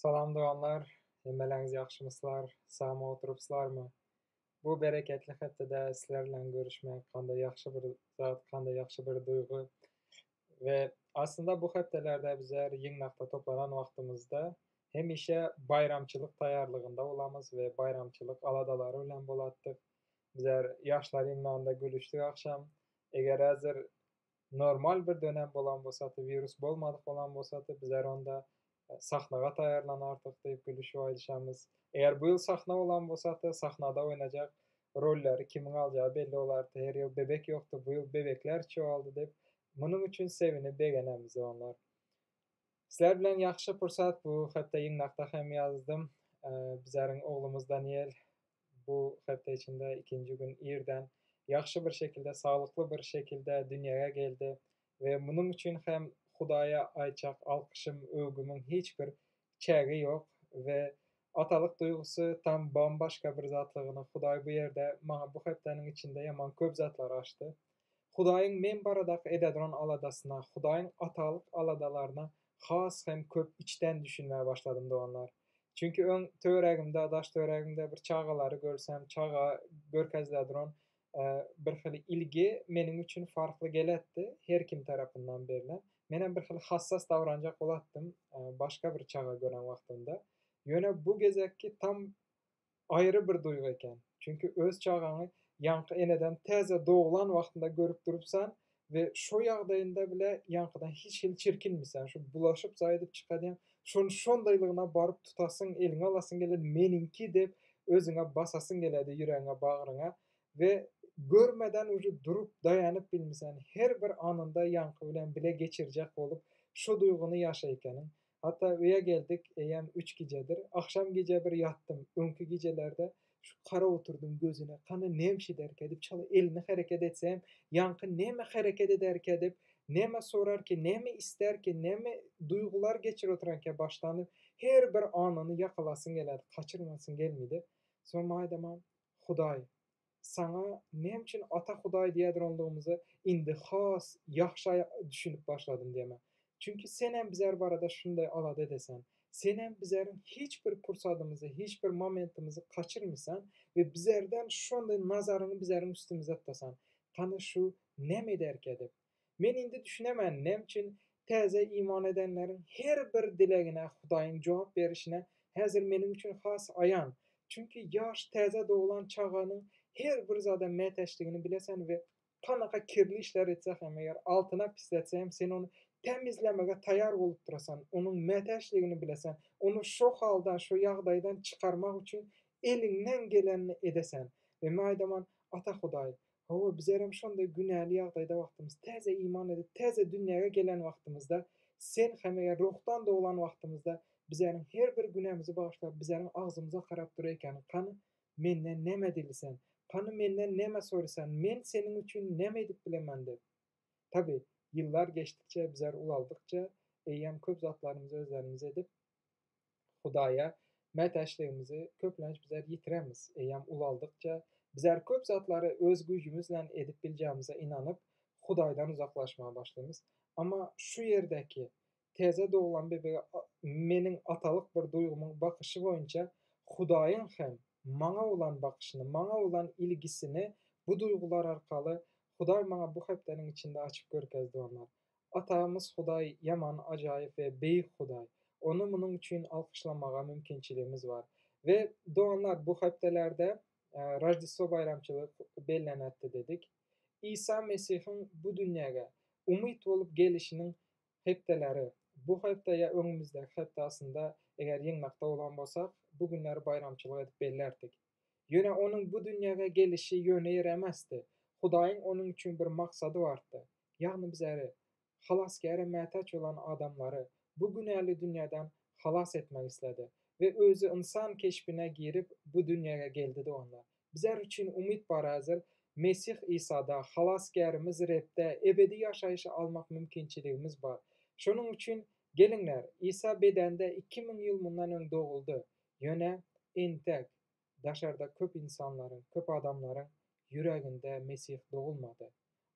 Salam do'stlar, nimalarınız yaxşımısızlar, sağma oturupsizlarmı? Bu bereketli hepdede sizler bilen görüşmek qanday yaxşı bir zat, qanday yaxşı bir duygu ve aslında bu hepdelerde bizler yığınakta toplanan vaqtımızda hemişe bayramçılık tayarlığında olamız ve bayramçılık aladalary bilen bolatdyk. Bizler yaşlar ýygnagynda gülüşdik akşam. Eger häzir normal bir dönem bolan bolsady, virus bolmadyk bolan bolsady bizler onda sahnaga taýarlanardyk diýip gülüşip aýdşamyz. Eger bu ýyl sahna bolan bolsady, sahnada oýnajak rolleri kimiň aljagy belli bolardy. Her ýyl bebek ýokdy, bu ýyl bebekler çoğaldy diýip munyň üçin sevinip begenemiz onlar. Sizler bilen ýaxşy pursat bu hatda ýygnakda hem ýazdym. Bizleriň oglumuz Daniel bu hafta içinde ikinci gün irden yaxşı bir şekilde, sağlıklı bir şekilde dünyaya geldi ve bunun için hem Hudaya ayçak alkışım, övgümün hiçbir çägi yok ve atalık duygusu tam bambaşka bir zatlygyny Hudaý bu ýerde maňa bu hepdeniň içinde ýaman köp zatlar açdy. Hudaýyň men baradak edediren aladasyna, Hudaýyň atalyk aladalaryna has hem köp içden düşünmeye başladım doganlar. Çünkü öň töweregimde, daş töweregimde bir çağalary görsem, çağa görkezlediren bir hili ilgi meniň üçin farkly geletdi, her kim tarapyndan berilen. Men bir hili hassas davranjak bolatdym, başga bir çağa gören wagtymda. Ýöne bu gezekki tam ayrı bir duygu eken. Çünkü öz çağany ýanky eneden täze doğulan wagtynda görüp durupsan we şo ýagdaýynda bile ýankydan hiç hil çirkinmisen, şu bulaşyp zaýadyp çykadýan, şonu şondaýlygyna baryp tutasyň, eliňe alasyň gelir, meninki dep özüňe basasyň geledi ýüregiňe, bagyryňa we görmeden uju durup daýanyp bilmesen, her bir anynda ýanky bilen bile geçirjek bolup şu duýguny ýaşa ekeniň. Hatta öýe geldik, eýem 3 gijedir. Akşam gije bir ýatdym. Öňkü gijelerde şu kara oturdum gözüne. Kana nämşi derke dip çala elini hereket etsem, ýanky näme hereket ederke dip, näme sorarke, näme isterke, näme duýgular geçir oturanke başlanyp her bir anyny ýakalasyň geledi, kaçyrmasyň gelmedi. Soň maýdamam, Hudaý, sana näme üçin ata Hudaý diýedirenligimizi indi has ýaxşy düşünüp başladym diýemem. Çünkü sen hem bizler barada şunday alad edesen, sen hem bizlerin hiçbir pursatymyzy, hiçbir momentimizi kaçırmysan ve bizlerden şonday nazaryny bizlerin üstümize tutasan, tana şu näme ederke dep. Men indi düşünemän näme üçin täze iman edenleriň her bir dilegine Hudaýyň jogap berişine häzir meniň üçin has aýan. Çünkü ýaş täze doğulan çağanyň her bir zada mäteşligini bilesen we kanaka kirli işler etsek hem eger altyna pisletsem sen onu temizlemege taýar bolup durasan, onuň mätäçligini bilesen, onu şo haldan, şo ýagdaýdan çykarmak üçin elinden geleni edesen we maýdaman ata Hudaý, hawa bizler hem şonday günäli ýagdaýda wagtymyz, täze iman edip, täze dünýäge gelen wagtymyzda, sen hem eger ruhdan dowulan wagtymyzda bizleriň her bir günämizi bagyşlap, bizleriň agzymyza karap durar eken, kany menden näme dilisen, kany menden näme sorasan, men seniň üçin näme edip bilemen dep. Tabii, yıllar geçtikçe, bizler ulaldıkça eýýäm köp zatlarymyzy özlerimize edip Hudaýa mätäçligimizi köplenç bizler ýitiremiz. Eýýäm ulaldıkça bizler köp zatlary öz güýjümiz bilen edip biljämize inanyp Hudaýdan uzaklaşmaga başlaýmyz. Ama şu ýerdeki teze doğulan bebege meniň atalyk bir duýgumyň bakyşy boýunça Hudaýyň hem maňa bolan bakyşyny, maňa bolan ilgisini bu duýgular arkaly Hudaý maňa bu hepdeniň içinde açyp görkezdi onlar. Atamyz Hudaý ýaman ajaýyp we beýik Hudaý. Onu munyň üçin alkyşlamaga mümkinçiligimiz bar. Ve doganlar bu hepdelerde Rождество bayramçylyk bellenetdi dedik. İsa Mesihiň bu dünýäge umyt bolup gelişiniň hepdeleri, bu hepdeýe öňümizde hepdasynda eger ýygnakda bolan bolsak, bu günleri bayramçylyk edip bellerdik. Ýöne onuň bu dünýäge gelişi ýöne ýere emesdi. Hudaýyň onuň üçin bir maksady bardy. Ýagny bizleri halasgär mätäç bolan adamlary bu günäli dünýäden halas etmek isledi ve özü insan keşbine girip bu dünýäge geldi doganlar. Bizler üçin umyt bar häzir. Mesih İsa'da halasgärimiz repde ebedi ýaşaýyşy almak mümkinçiligimiz bar. Şonuň üçin geliňler, İsa bedende 2000 ýyl mundan öň doguldy. Ýöne entek daşarda köp insanlaryň, köp adamlaryň ýüreginde Mesih dogulmady.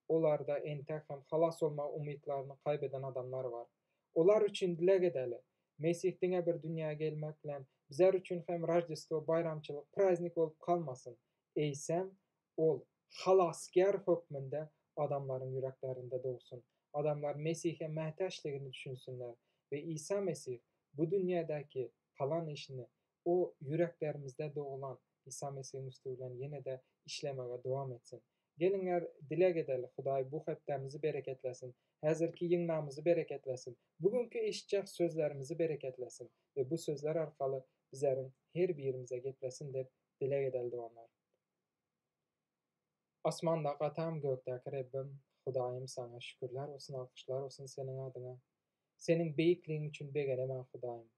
Olarda entek hem halas bolma umytlaryny kaybeden adamlar bar. Olar üçin dileg edeli. Mesih diňe bir dünýäge gelmek bilen bizler üçin hem Rождество, bayramçylyk, praznik bolup kalmasyn. Eýsem ol halasgar hökmünde adamlaryň yüreklerinde dogsun. Adamlar Mesih'e mätäçligini düşünsünler ve İsa Mesih bu dünýädäki kalan işini o yüreklerimizde doğulan İsa Mesih'in üstünden yine de işlemege dowam etsin. Geliňer dilek edeli Hudaý bu hepdemizi bereketlesin. Häzirki ýygnamyzy bereketlesin. Bugünkü eşitjek sözlerimizi bereketlesin ve bu sözler arkaly bizleriň her birimize geplesin dep dilek edeli doganlar. Asmanda gatam gökdäki Rebbim, Hudaýym sana şükürler olsun, alkyşlar olsun seniň adyna. Seniň beýikligiň üçin begenemen Hudaýym.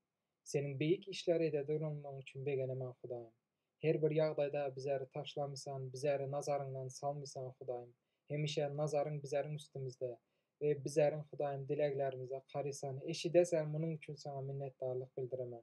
Seniň beýik işler ede durmagyň üçin begenemen Hudaýym. Her bir ýagdaýda bizleri taşlamysan, bizleri nazaryňdan salmysan Hudaýym. Hemişe nazaryň bizleriň üstümizde we bizleriň Hudaýym dileklerimize garysan, eşidesen munuň üçin sana minnetdarlyk bildiremen.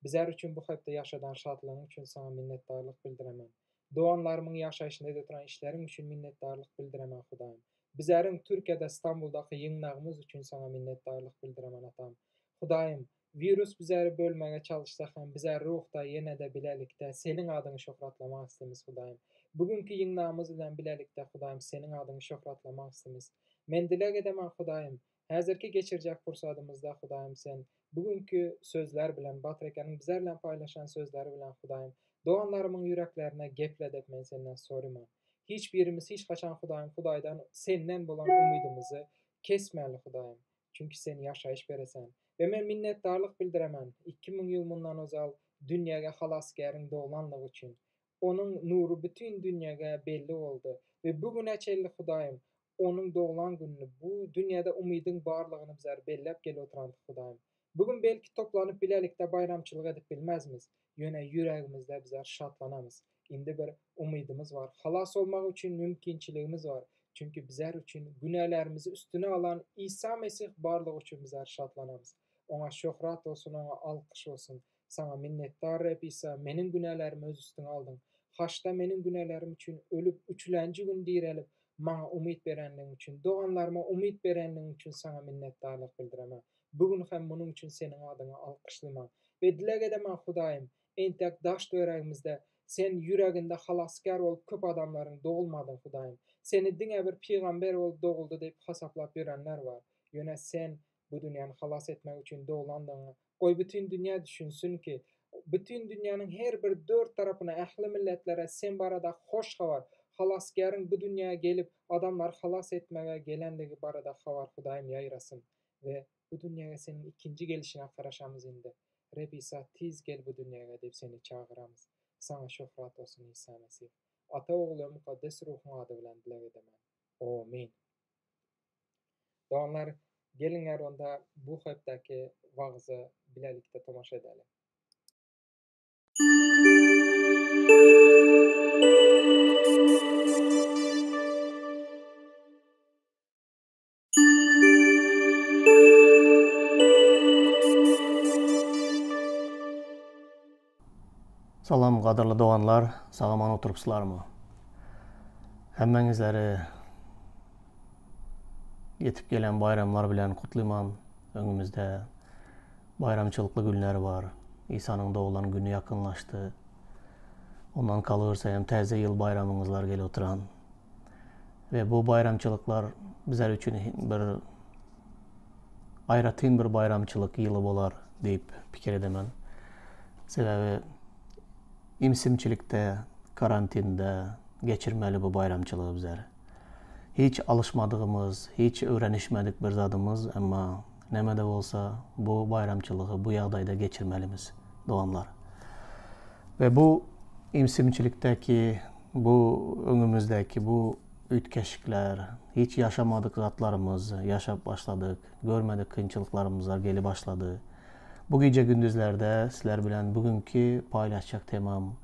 Bizler üçin bu hepde ýaşadan şadlygyň üçin sana minnetdarlyk bildiremen. Doğanlarımın yaşayışında ederän işleriň üçin minnetdarlyk bildiremen Hudaýym. Bizleriň Türkiýede, Istanbuldaky ýygnagymyz üçin sana minnetdarlyk bildiremen atam. Hudaýym, virus bizleri bölmege çalışsa hem bizler ruhda ýene de bilelikde seniň adyny şöhratlamak istemiz Hudaýym. Bugünkü ýygnagymyz bilen bilelikde Hudaýym seniň adyny şöhratlamak istemiz. Men dilek edemen Hudaýym, häzirki geçirjek fursatymyzda Hudaýym sen bugünkü sözler bilen Batrekeniň bizler bilen paýlaşan sözleri bilen Hudaýym doğanlarımın yüreklerine geple dep men senden soruman. Hiçbirimiz hiç kaçan Hudaýdan senden bolan umydymyzy kesmeli Hudaýym. Çünkü sen ýaşaýyş beresen. Ve men minnetdarlyk bildiremen. 2000 ýyl mundan ozal dünýäge halasgaryň doglanlygy üçin. Onuň nuru bütün dünýäge belli boldy ve bugüne çelli Hudaýym onuň doglan gününi bu dünýäde umydyň barlygyny bizler bellep gelip oturandyk Hudaýym. Bugün belki toplanyp bilelikde bayramçylyk edip bilmezmiz. Ýöne yüregimizde bizler şatlanamyz. Indi bir umydymyz var. Halas olmak üçin mümkinçiligimiz var. Çünkü bizler üçin günahlarymyzy üstüne alan İsa Mesih barlygy üçin bizler şatlanamyz. Oňa şöhrat olsun, oňa alkyş olsun. Sana minnetdar Reb İsa, meniň günahlarymı öz üstüne aldyň. Haçda meniň günahlarym üçin ölüp üçlenji gün direlip maňa umyt berenligiň üçin, doganlaryma umyt berenligiň üçin sana minnetdarlyk bildiremen. Bugün hem munuň üçin seniň adyňy alkyşlyman ve dilek edemen Hudaýym, entek daş döregimizde sen yüreginde halaskar olup köp adamlaryň dogulmadyň Hudaýym. Seni diňe bir peýgamber bolup doguldy diýip hasaplap berenler var. Ýöne sen bu dünýäni halas etmek üçin doglandyňy goý bütün dünýä düşünsün ki, bütün dünýäniň her bir dört tarapyna ähli milletlere sen barada hoş habar, halasgaryň bu dünýäge gelip adamlar halas etmege gelenligi barada habar Hudaýym ýaýrasyn ve bu dünýäge senin ikinji gelişine garaşamyz indi. Reb İsa tiz gel bu dünýäge dep seni çagyramyz. Sana şöhrat olsun İsa Mesih. Ata oğlu mukaddes ruhuň ady bilen dilek edemen. Amin. Doganlar, geliňer onda bu hepdeki wagzy bilelikde tomaşa edelim. Salam qadırlı doğanlar, sağaman oturupsılarmı? Hemmeňizleri yetip gelen bayramlar bilen kutlyman. Öňümizde bayramçylykly günler var. İsa'nın doğulan günü yakınlaştı. Ondan kalırsa hem täze ýyl bayramyňyzlar gelip oturan. Ve bu bayramçylyklar bizler üçin bir aýratyn bir bayramçylyk ýyly bolar diýip pikir edemen. Sebebi imsimçilikde, karantinde geçirmeli bu bayramçılığı bizler. Hiç alışmadığımız, hiç öğrenişmedik bir zadımız ama neme de olsa bu bayramçılığı bu ýagdaýda geçirmelimiz doğanlar. Ve bu imsimçilikteki, bu öňümüzdeki bu ütkeşikler, hiç yaşamadık zatlarımız yaşap başladık, görmedik kynçylyklarymyzlar geli başladı. Bu gece gündüzlerde sizler bilen bugünkü paylaşacak temam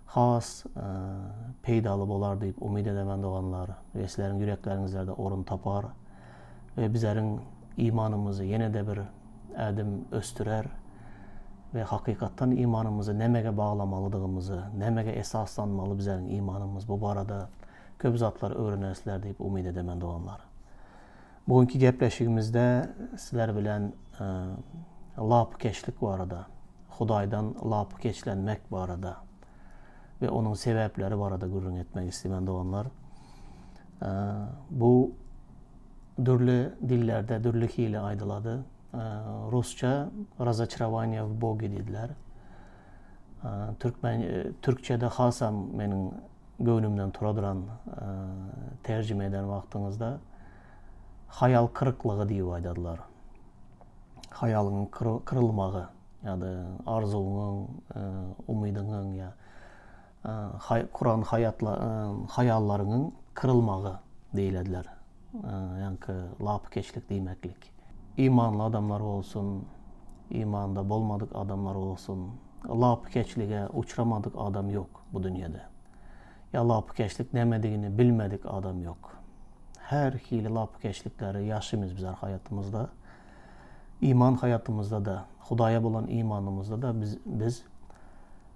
has peýdaly bolar diýip umyd edemen doganlar ve sizleriň yürekleriňizde orun tapar ve bizleriň imanymyzy ýene de bir ädim östürer ve hakykatdan imanymyzy nemege bağlamalydygymizy, nemege esaslanmaly bizleriň imanymyz bu barada köp zatlar öwrenersler diýip umyd edemen doganlar. Bugünkü gepleşigimizde sizler bilen lapkeşlik barada, Hudaydan lapkeşlenmek barada ve onun sebepleri barada gurrun etmek isteyen doğanlar. Bu dürlü dillerde dürlü hile aydıladı. Rusça razочарование в Боге dediler. Türkçe'de hasam benim gönlümden turadıran tercüme eden vaxtınızda hayal kırıklığı diye aydadılar. Hayalın kırılmağı ya da arzuğunun, umidinin ya kuran hayallarının kırılmağı deyilediler. Yani lapkeşlik demeklik. İmanlı adamlar olsun, imanda bolmadık adamlar olsun, lapkeşliğe uçramadık adam yok bu dünyada. Ya lapkeşlik nemediğini bilmedik adam yok. Her hili lapkeşlikleri yaşımız bizler hayatımızda. İman hayatımızda da, Hudaya olan imanımızda da biz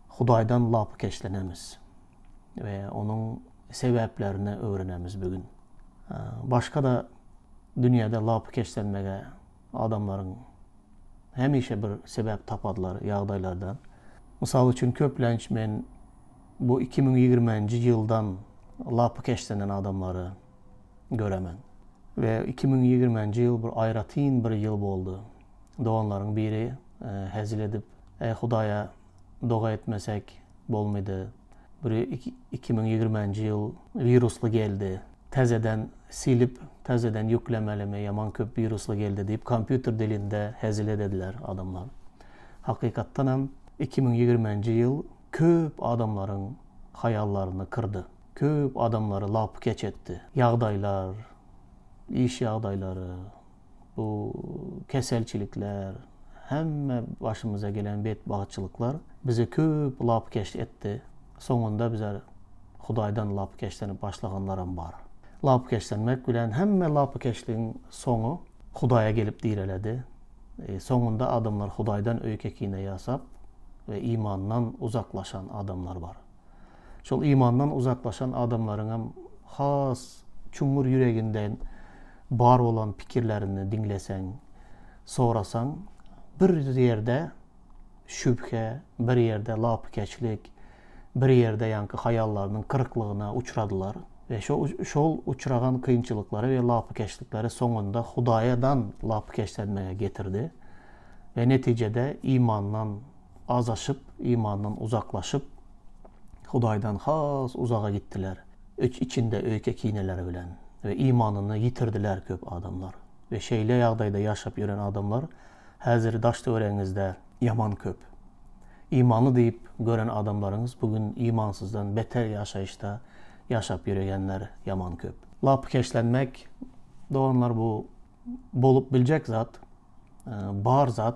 Hudaydan lapkeşlenemiz ve onun sebeplerini öğrenemiz bugün. Başka da dünyada lapkeşlenmeye adamların hemişe bir sebep tapadılar yağdaylardan. Misal için köplenç men bu 2020 yıldan lapkeşlenen adamları göremen. Ve 2020 yıl bir ayratin bir yıl oldu. Doğanların biri hezil edip Hudaya dua etmesek bolmaydı. Bir 2020 yıl viruslu geldi. Tezeden silip, tezeden yüklemeleme yaman köp viruslu geldi deyip kompüter dilinde hezil ediler adamlar. Hakikatten hem 2020 yıl köp adamların hayallerini kırdı. Köp adamları lapkeç etti. Yağdaylar, iş yağdayları, bu keselçilikler, hemme başımıza gelen bedbahtçılıklar bize köp lapkeç etti. Sonunda bize Hudaydan lapkeçlenip başlaganlarım var. Lapkeçlenmek bilen hemme lapkeçliğin sonu Hudaya gelip direledi. Sonunda adamlar Hudaydan öykekine yasap ve imandan uzaklaşan adamlar var. Şol imandan uzaklaşan adamların hem has çumur yüreğinden var olan fikirlerini dinlesen, sorasan bir yerde şüphe, bir yerde lapkeçlik, bir yerde yankı hayallarının kırıklığına uçradılar. Ve şol uçragan kıyınçılıkları ve lapkeçlikleri sonunda Hudayadan lapkeçlenmeye getirdi. Ve neticede imandan azaşıp, imandan uzaklaşıp Hudaydan has uzağa gittiler. İçinde öykü kineleri bilen ve imanını yitirdiler köp adamlar. Ve şeyle yağdayda yaşap yören adamlar hazır daşta öğrenizde yaman köp. İmanlı deyip gören adamlarınız bugün imansızdan beter yaşayışta yaşap yürüyenler yaman köp. Lapkeşlenmek doğanlar bu bolup bilecek zat, bar zat.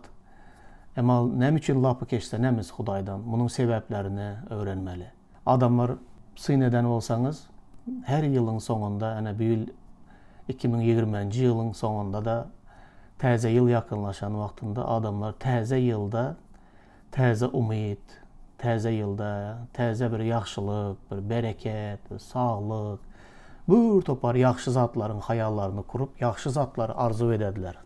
Ama ne için lapkeşlenemiz Hudaydan? Bunun sebeplerini öğrenmeli. Adamlar sineden olsanız her yılın sonunda, yani bir yıl 2020 yılın sonunda da teze yıl yakınlaşan vaktinde adamlar teze yılda teze umid, teze yılda teze bir yaxşılık, bir bereket, bir sağlık, bir topar yaxşı zatların hayallarını kurup yaxşı zatları arzu edediler.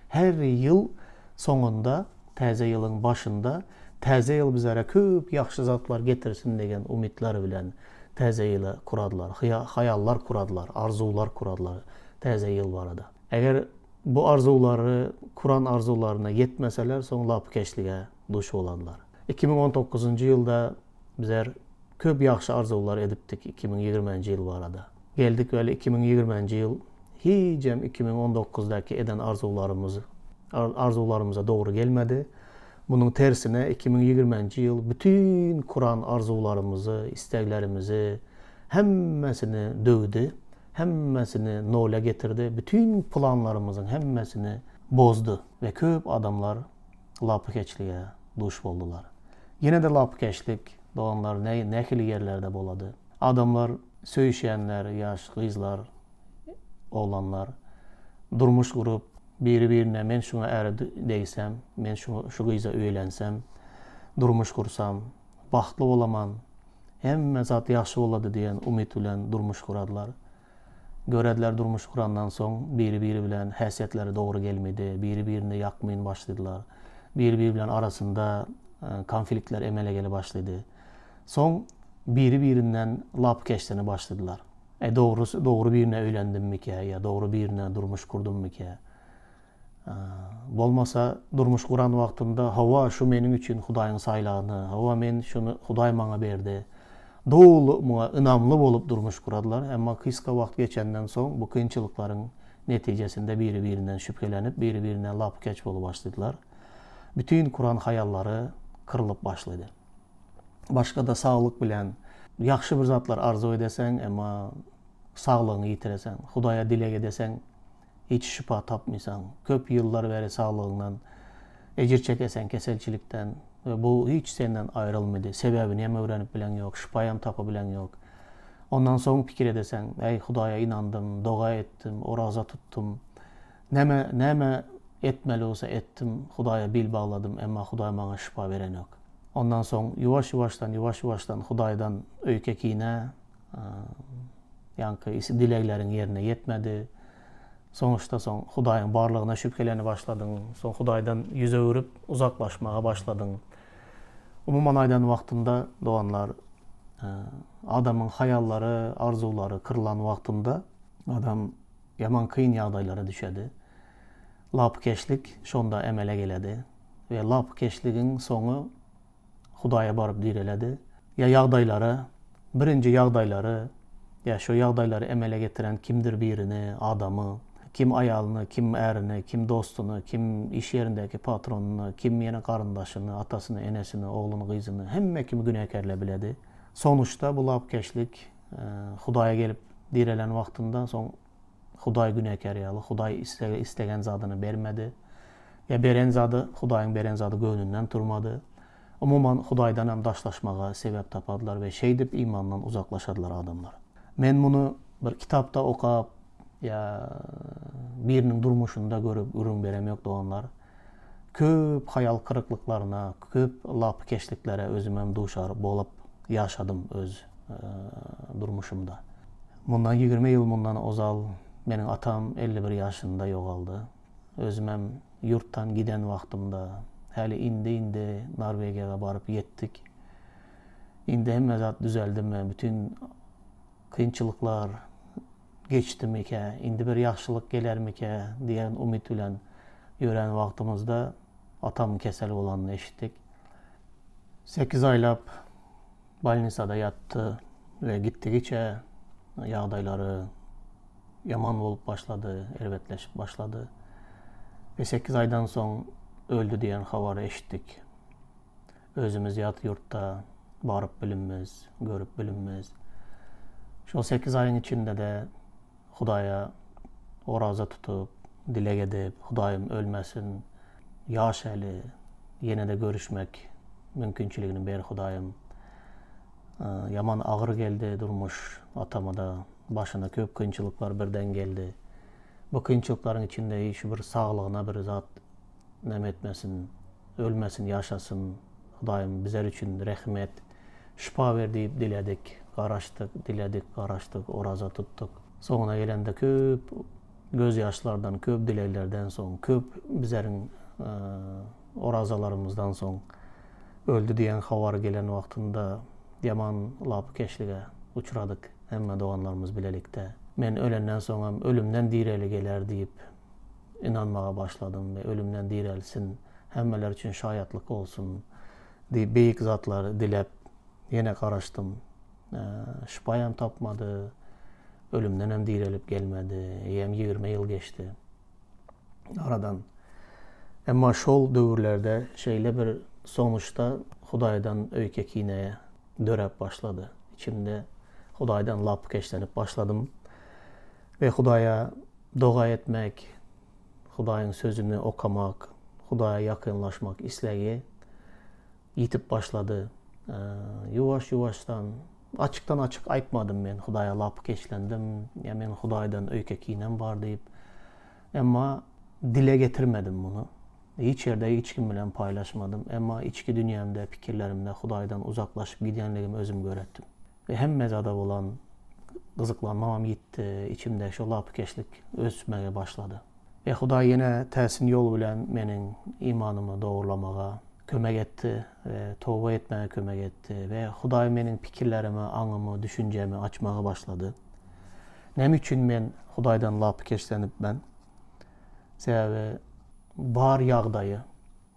Her yıl sonunda teze yılın başında teze yıl bizlere köp yaxşı zatlar getirsin degen umidler bilen teze yılı kuradılar, hayallar kuradılar, arzular kuradılar teze yıl barada. Eğer bu arzuları, Kur'an arzularına yetmeseler son lapkeşliğe duş olanlar. 2019 yılda bizler köp yaxşı arzular ediptik 2020 yıl barada. Geldik böyle 2020 yıl hicem 2019'daki eden arzularımıza doğru gelmedi. Bunun tersine 2020 yıl bütün Kur'an arzularımızı, isteklerimizi hemmesini dövdü. Hemmesini nole getirdi. Bütün planlarımızın hemmesini bozdu. Ve köp adamlar lapkeçliğe duş oldular. Yine de lapkeçlik doğanlar ne hili yerlerde boladı. Adamlar söyüşenler, yaş, kızlar, oğlanlar durmuş kurup birine men şuna erdi deysem, men şu kıza öylensem, durmuş kursam, baxtlı olaman, hemme zat yaxşı oladı diyen umid bilen durmuş kuradılar. Görediler durmuş kurandan son biri bilen həsiyetleri doğru gelmedi, biri birini yakmayın başladılar. Bir-biri bilen arasında konfliktler emele gele başladı. Son biri-birinden lap keşlerine başladılar. Doğru birine öýlendim mike ya doğru birine durmuş kurdum mike. Bolmasa durmuş kuran wagtynda hawa şu meniň üçin Hudaýyň saýlagyny, hawa men şunu Hudaý maňa berdi. Dowlu muňa ynamly bolup durmuş kuradylar, emma kıska wagt geçenden soň bu kynçylyklaryň netijesinde biri-birinden şüphelenip, biri-birine lap keç bolup başladylar. Bütün kuran hayallary kırılıp başladı. Başka da sağlık bilen yaxşı bir zatlar arzu edesen, emma sağlığını yitiresen, Hudaýa dilek edesen, hiç şüpha tapmysan, köp yıllar beri sağlığından ejir çekesen keselçilikten ve bu hiç senden ayrılmadı. Sebebini hem öğrenip bilen yok, şüphayam tapı bilen yok. Ondan soň pikir edesen, ey Hudaýa inandım, doga ettim, oraza tuttum. Näme etmeli olsa ettim, Hudaýa bil bağladım, emma Hudaý maňa şüpha beren yok. Ondan soň ýuwaş-ýuwaşdan Hudaýdan öýke kine, ýa-ni dilekleriň ýerine ýetmedi. Soňuşda Hudaýyň barlygyna şüphelenip başladyň. Soň Hudaýdan ýüz öwürüp uzaklaşmaga başladyň. Umuman aýdan wagtynda doganlar adamyň hayallary, arzulary kırılan wagtynda adam yaman kıyın ýagdaýlara düşedi. Lapkeşlik şonda emele geledi ve lapkeşligiň soňu Hudaýa barıp direledi. Ya ýagdaýlary, birinji ýagdaýlary, ya şu ýagdaýlary emele getiren kimdir birini, adamı, kim aýalyny, kim ärini, kim dostunu, kim iş yerindeki patronunu, kim ýene garyndaşyny, atasyny, enesini, ogluny, gyzyny, hemme kim günäkerle biledi. Sonuçta bu lapkeşlik Hudaýa gelip direlen wagtyndan soň Hudaý günäker ýaly, Hudaý istegen zadyny bermedi. Ya beren zady, Hudaýyň beren zady göwnünden turmady. Umuman Hudaýdan hem daşlaşmaga sebep tapadylar ve şeýdip imandan uzaklaşadylar adamlar. Men bunu bir kitapda okap ya birinin durmuşunda görüp ürün berem yok doganlar. Köp hayal kırıklıklarına, köp lapkeşliklere özüm hem duşar bolup yaşadım öz durmuşumda. Bundan 20 yıl bundan ozal meniň atam 51 ýaşynda ýogaldy. Özüm hem yurttan giden wagtymda häli indi Norwegiýaga baryp ýetdik. Indi hemme zat düzeldimi, bütün kynçylyklar geçdimike, indi bir yaxşylyk gelermike diýen umyt bilen ýören wagtymyzda atam kesel bolanyny eşitdik. 8 aýlap balnisada ýatdy ve gitdigiçe ýagdaýlary yaman bolup başlady, erbetleşip başlady. Ve 8 aýdan soň öldü diýen habary eşitdik. Özümüz ýat ýurtda baryp bilinmez, görüp bilinmez. Şol 8 aýyň içinde de Hudaýa oraza tutup, dilek edip, Hudaýym ölmesin, ýaş äli, ýene de görüşmek mümkinçiligini ber Hudaýym. Yaman agyr geldi durmuş atama da, başyna köp kynçylyklar birden geldi. Bu kynçylyklaryň içinde hiç bir saglygyna bir zat näme etmesin, ölmesin, ýaşasyn. Hudaýym bizler üçin rahmet, şifa ber diýip diledik, garaşdyk, oraza tuttuk. Soňuna gelende köp göz ýaşlardan, köp dileklerden soň, köp bizleriň orazalarymyzdan soň öldü diýen habary gelen wagtynda yaman lapkeşlige uçradyk. Hemme doganlarymyz bilelikde. Men ölenden soňam ölümden direli geler diýip inanmaga başladym ve ölümden direlsin, hemmeler üçin şaýatlyk bolsun diýip beýik zatlar dilep ýene garaşdym. Şüphaýam tapmady. Ölümden hem direlip gelmedi. Hem 20 yıl geçti aradan. Emma şol döwürlerde şeýle bir sonuçta Hudaýdan öýke kineye dörep başladı. İçimde Hudaýdan lapkeşlenip başladım. Ve Hudaýa doga etmek, Hudaýyň sözüni okamak, Hudaýa yakınlaşmak islegi yitip başladı. Ýuwaş-ýuwaşdan açıktan açık aýtmadym men Hudaýa lapkeşlendim. Ya men Hudaýdan öýke kinem bar diýip. Emma dile getirmedim bunu. Hiç ýerde hiç kim bilen paylaşmadım. Emma içki dünyamda, pikirlerimde Hudaýdan uzaklaşıp gidenligimi özüm göretdim. Ve hemme zada bolan gyzyklanmam gitdi. İçimde şo lapkeşlik ösmege başladı. Ve Hudaý ýene täsin ýol bilen meniň imanymı dogurlamaga kömek etdi ve towba etmege kömek etdi ve Hudaý meniň pikirlerimi, aňymy, düşünjemi açmaga başlady. Näme üçin men Hudaýdan lapkeşlenipmen? Sebäbi bar ýagdaýy,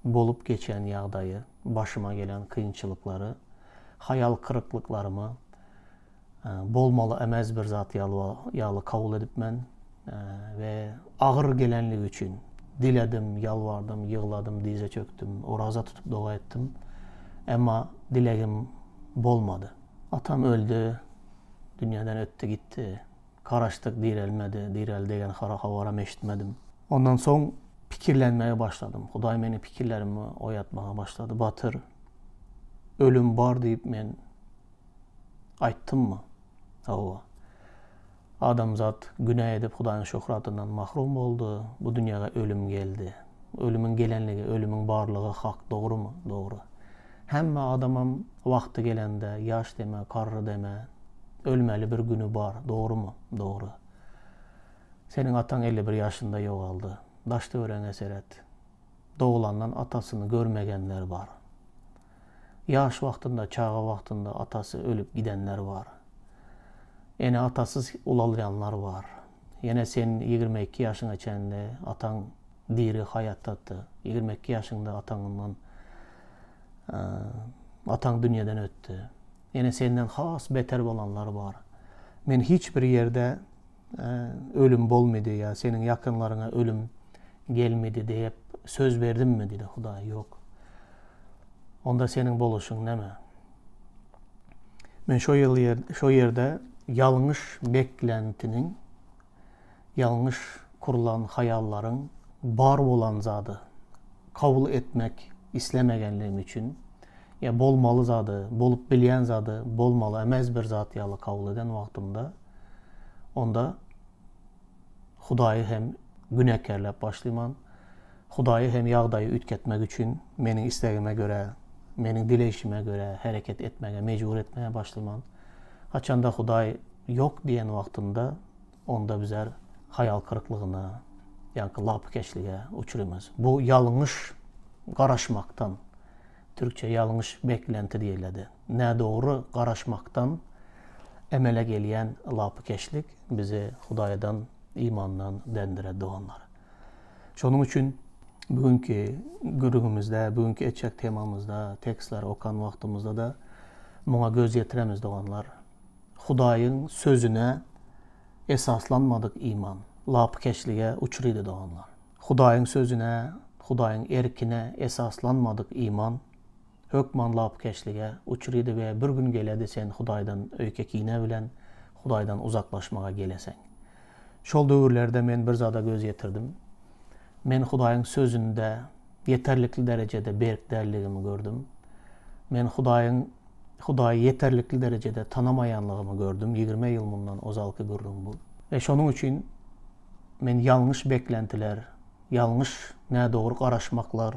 bolup geçen ýagdaýy, başyma gelen kynçylyklary, hayal kırıklıklarımı bolmaly emez bir zat ýaly kabul edipmen ve ağır gelenligi üçin diledim, yalvardım, yığladım, dize çöktüm, oraza tutup dua ettim. Emma dilegim bolmadı. Atam öldü, dünyadan öttü gitti. Karaştık, direlmedi, direl degen havaram eşitmedim. Ondan son pikirlenmeye başladım. Hudaý meni pikirlerimi oyatmağa başladı. Batır, ölüm bar deyip men ayttım mı? Hawa. Adamzat günah edip Hudaýyň şöhratından mahrum boldu. Bu dünýäge ölüm geldi. Ölümün gelenligi, ölümün barlygy hak, doğru mu? Doğru. Hemme adamam wagty gelende ýaş deme, karry deme, ölmeli bir günü bar, doğru mu? Doğru. Senin ataň 51 ýaşynda ýogaldy. Daşdy ören eseret. Doğulandan atasyny görmegenler bar. Yaş wagtynda, çağa wagtynda atasy ölüp gidenler var. Ene atasız ulalyanlar var. Yine sen 22 ýaşyňa çende ataň diri hayatdaty. 22 ýaşyňda ataň dünýeden öttü. Yine senden has beter bolanlar var. Men hiç bir yerde ölüm bolmady ya senin yakınlarına ölüm gelmedi diye söz verdim mi dedi Hudaý. Yok. Onda senin boluşun näme? Men şo ýerde ýalňyş beklentiniň, ýalňyş kurulan hayallaryň bar bolan zady kabul etmek islemegenligim üçin ya bolmaly zady, bolup bilýän zady, bolmaly emez bir zat ýaly kabul eden wagtymda onda Hudaýy hem günäkerläp başlyman, Hudaýy hem ýagdaýy ütketmek üçin meniň islegime göre, meniň dileşime göre hereket etmege, mecbur etmeye başlyman. Haçanda Hudaý yok diyen wagtynda onda bizler hayal kırıklygyna, ýa-ni lapkeşlige uçurymyz. Bu ýalňyş garaşmaktan, Türkçe ýalňyş beklenti diýiledi. Nä dogry garaşmaktan emele gelýän lapkeşlik bizi Hudaýdan, imandan dendire doganlar. Şonuň üçin bugünkü gürügümizde, bugünkü etjek temamızda, tekstler okan wagtymızda da muňa göz ýetiremiz doganlar. Hudaýyň sözüne esaslanmadyk iman, lapkeşlige uçurydy doganlar. Hudaýyň sözüne, Hudaýyň erkine esaslanmadyk iman, hökman lapkeşlige uçurydy we bir gün geledi sen Hudaýdan öýkekine bilen Hudaýdan uzaklaşmaga geleseň. Şol döwürlerde men bir zada göz ýetirdim. Men Hudaýyň sözünde yeterlikli derecede berkderligimi gördüm. Men Hudaýyň yeterlikli derecede tanamayanlığımı gördüm. 20 ýyl mundan ozalky gördüm bu. Ve şonuň üçin men ýalňyş beklentiler, ýalňyş nä dogry garaşmaklar,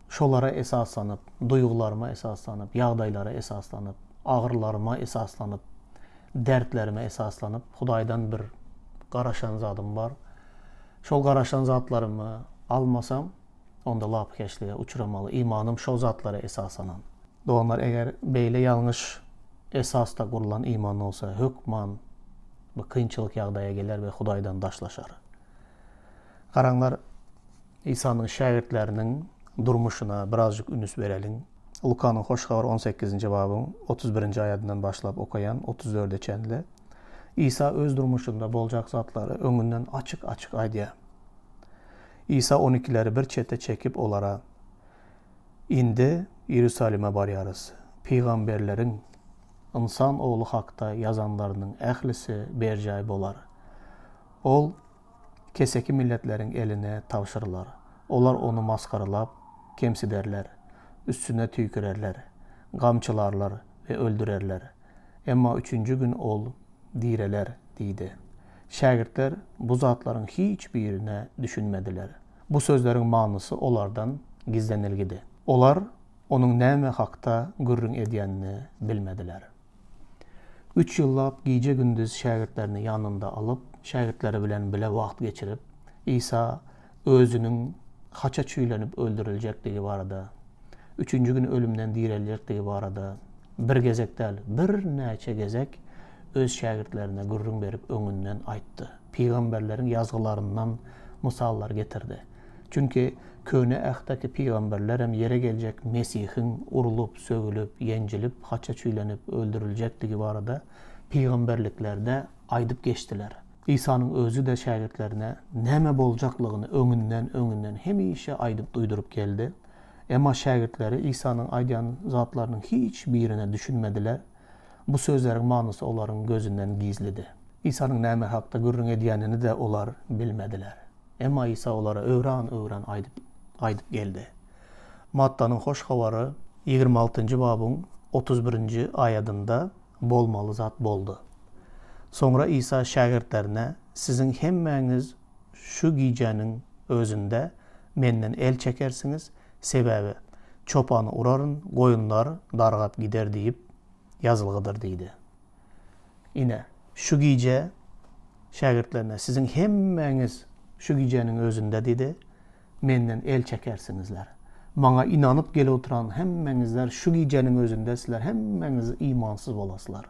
şolara esaslanyp, duýgularıma esaslanyp, ýagdaýlara esaslanyp, agyrlaryma esaslanyp, dertlerime esaslanyp Hudaýdan bir garaşan zadym bar. Şol garaşan zatlarymı almasam, onda lapkeşlige uçuramaly. İmanım şol zatlara esaslanan. Doganlar eger beýle ýalňyş esasda gurulan iman olsa, hökman bu kynçylyk ýagdaýa geler we Hudaýdan daşlaşar. Garaňlar, İsa'nın şagirdlerinin durmuşuna birazcık ünüs verelim. Lukanyň hoş habar 18-nji babyň 31-nji aýatyndan başlap okayan 34-e çenle. İsa öz durmuşunda boljak zatlary öňünden açyk-açyk aýdýar. İsa 12'leri bir çete çekip olara indi Ýerusalime barýarys. Peýgamberleriň insan oğlu hakda yazanlarynyň ählisi berjaý bolar. Ol keseki milletleriň eline tawşyrylar. Olar onu maskaralap, kemsiderler, üstüne tüýkürerler, gamçylarlar ve öldürerler. Emma 3-nji gün ol direler diýdi. Şagirdler bu zatlaryň hiç birine düşünmediler. Bu sözleriň manysy olardan gizlenilgidi. Olar onun näme hakda gürrüň edýänini bilmediler. 3 ýyllap giýje gündüz şagirdlerini yanında alıp, şagirdleri bilen bile wagt geçirip, İsa özünün haça çüylenip öldürülecekliği barada, 3-nji gün ölümden dirilecekliği barada bir gezek değil, bir neçe gezek öz şagirdlerine gurrun berip öňünden aýtdy. Peýgamberlerin yazgylaryndan misallar getirdi. Çünki köne ähdäki peýgamberler hem yere geljek Mesihin urulup, sögülüp, ýenjilip, haça çüýlenip öldürülecekliği barada peýgamberliklerde aýdyp geçtiler. İsa'nın özü de şagirdlerine näme boljaklygyny öňünden hemişe aýdyp duýdurup geldi. Emma şagirdleri İsa'nın aýdýan zatlarynyň hiç birine düşünmediler. Bu sözlerin manysy olaryň gözünden gizlidi. İsa'nın näme hakda gurrun edýänini de olar bilmediler. Emma İsa olara öwran aýdyp geldi. Mattanyň hoş habary 26-njy babyň 31-nji aýatynda bolmaly zat boldu. Sonra İsa şagirdlerine sizin hemmäňiz şu giýjäniň özünde menden el çekersiniz, sebäbi çopany uraryn, goýunlar dargap gider diýip yazılgydyr diýdi. Ine şu giýje şagirdlerine sizin hemmäňiz şu giýjäniň özünde diýdi, menden el çekersinizler. Maňa inanyp gele oturan hemmäňizler şu giýjäniň özündesizler, hemmäňiz imansyz bolasızlar.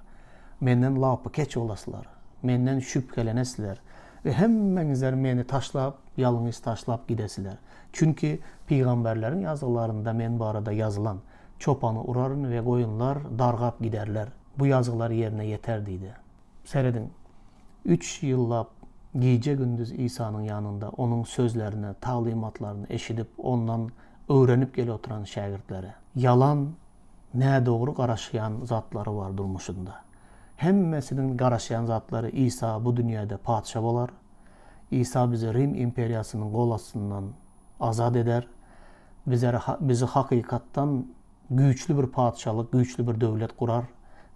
Menden lapy keç olasızlar, menden şüpkelenesizler ve hemmäňizler meni taşlap, ýalňyz taşlap gidesizler. Çünki peýgamberlerin yazgylarynda men barada yazılan çopany uraryn ve goýunlar dargap giderler. Bu yazgylar yerine yeter diýdi. Seredin 3 ýyllap gece gündüz İsa'nın yanında onun sözlerini, talimatlarını eşidip ondan öğrenip gele oturan şagirdlere yalan, ne doğru garaşayan zatları var durmuşunda. Hemmesinin garaşayan zatları İsa bu dünyada padşah olar. İsa bizi Rim imperiyasının golasından azad eder. Bizi hakikattan güçlü bir padşahlık, güçlü bir devlet kurar.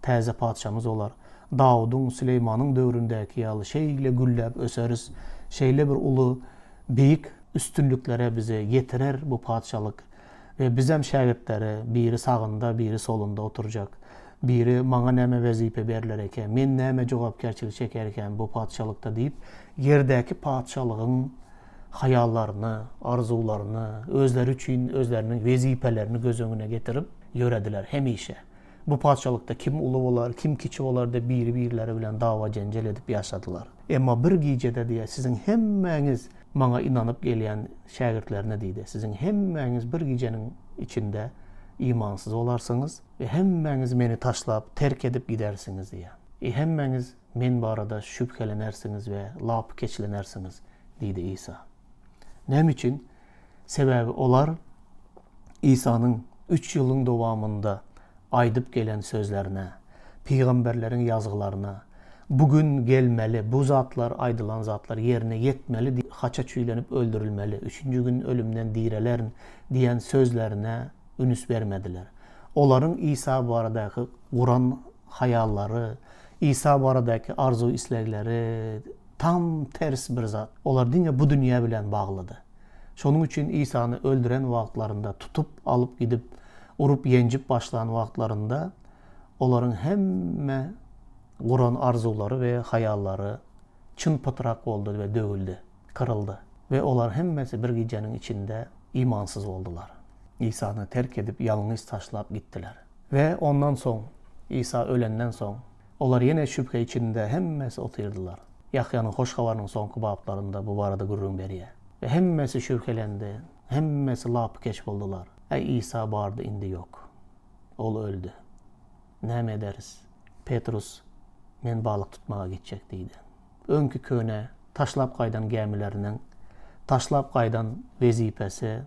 Täze padşamız olar. Davud'un, Süleyman'ın dövründeki yalı şeyle güllep öseriz. Şeyle bir ulu, büyük üstünlüklere bize getirer bu padşahlık. Ve bizim şagirdleri biri sağında, biri solunda oturacak. Biri maňa näme wezipe berler eken, men näme jogapkerçilik çeker eken bu padşahlykda diýip, yerdäki padşahlygyň hayallaryny, arzularyny, özleri üçin özleriniň wezipelerini göz öňüne getirip ýörediler hemişe. Bu padşahlykda kim ulu bolar, kim kiçi bolar da biri-birileri bilen dawa jenjel edip ýaşadylar. Emma bir giýjede diýe sizin hemmäňiz maňa inanyp gelýän şagirdlerine diýdi. Sizin hemmäňiz bir giýjenin içinde imansız olarsınız ve hemmäňiz meni taşlap, terk edip gidersiniz diye. Hemmäňiz men barada şüpkelenersiniz ve lapy keçilenersiniz diýdi İsa. Näme üçin? Sebäbi olar İsa'nın 3 ýylyň dowamında aýdyp gelen sözlerine, peýgamberlerin yazgylaryna, bugün gelmeli, bu zatlar, aýdylan zatlar yerine yetmeli, haça çüýlenip öldürülmeli, 3-nji gün ölümden direler'n diýen sözlerine ünüs vermediler. Olaryň İsa baradaky Kur'an hayallary, İsa baradaky arzu islegleri tam ters bir zat. Olar diňe bu dünýä bilen baglydy. Şonuň üçin İsa'ny öldüren wagtlarynda tutup alıp gidip urup ýenjip başlayan wagtlarynda olaryň hemme Kur'an arzulary ve hayallary çyn pytrak boldy ve dögüldi, kırıldy. Ve olar hemmesi bir giýjenin içinde imansız boldular. İsa'ny terk edip ýalňyz taşlap gittiler. Ve ondan soň, İsa ölenden soň, olar ýene şüphe içinde hemmesi otyrdylar. Yahyanyň hoş habarynyň soňky bablarynda bu barada gurrun berýär. Ve hemmesi şüphelendi, hemmesi lapy keç boldular. İsa bardy indi yok. Ol öldü. Näme ederiz? Petrus men balyk tutmaga gitjek diýdi. Öňkü köne taşlap gaýdan gemilerinden, taşlap gaýdan wezipesi,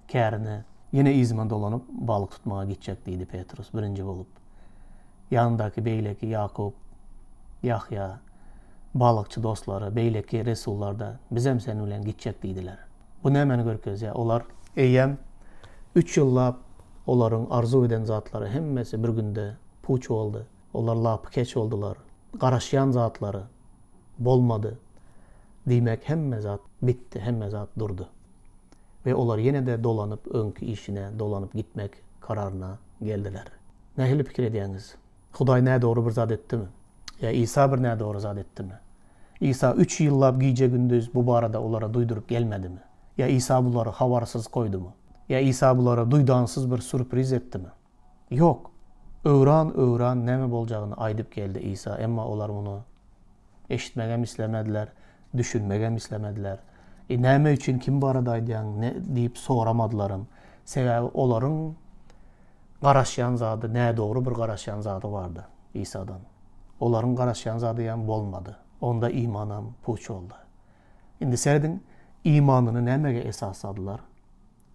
kärini ýene izman dolanyp balyk tutmaga gitjek diýdi Petrus birinji bolup. Yanındaky beýleki Ýakup, Yahya, balykçy dostlary, beýleki resullar da bizem seni bilen gitjek diýdiler. Bu nämeni görkezýär? Olar eýem 3 ýyllap olaryň arzu eden zatlary hemmesi bir günde puç boldy. Olar lapy keç boldular. Garaşýan zatlary bolmady. Diýmek hemme zat bitdi, hemme zat durdu. Ve olar ýene de dolanyp öňkü işine dolanyp gitmek kararyna geldiler. Nähili pikir edýäňiz? Hudaý nä dogry bir zat etdimi? Ya İsa bir nä dogry zat etdimi? İsa 3 ýyllap giýje gündüz bu barada olara duýdurup gelmedimi? Ya İsa bunları havarsız koydu mu? Ya İsa bunlara duydansız bir sürpriz etti mi? Yok. Öğran neme bolacağını aydıp geldi İsa. Ama onlar bunu eşitmege islemediler, düşünmege islemediler. Neme için kim bu aradaydı ne deyip soramadılarım. Sebebi onların qaraşyan zadı, ne doğru bir qaraşyan zadı vardı İsa'dan. Onların qaraşyan zadı yan bolmadı. Onda imanam puç oldu. Indi seyredin, imanını nemege esasladılar?